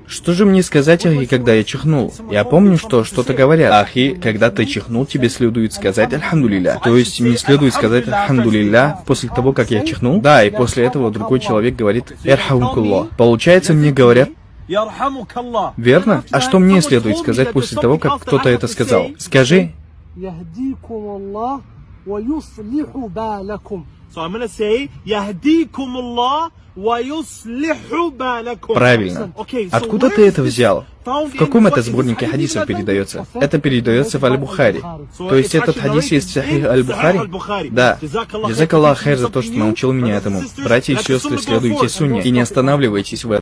Что же мне сказать, ахи, когда я чихнул? Я помню, что что-то говорят. Ахи, когда ты чихнул, тебе следует сказать альхамдулилля. То есть мне следует сказать альхамдулилля после того, как я чихнул? Да, и после этого другой человек говорит «Ярхамукуллах». Получается, мне говорят верно? А что мне следует сказать после того, как кто-то это сказал? Скажи. Правильно. Откуда ты это взял? В каком это сборнике хадисов передается? Это передается в Аль-Бухари. То есть этот хадис есть в Сахих Аль-Бухари? Да. Джазак Аллах хайр за то, что научил меня этому. Братья и сестры, следуйте сунне и не останавливайтесь в этом.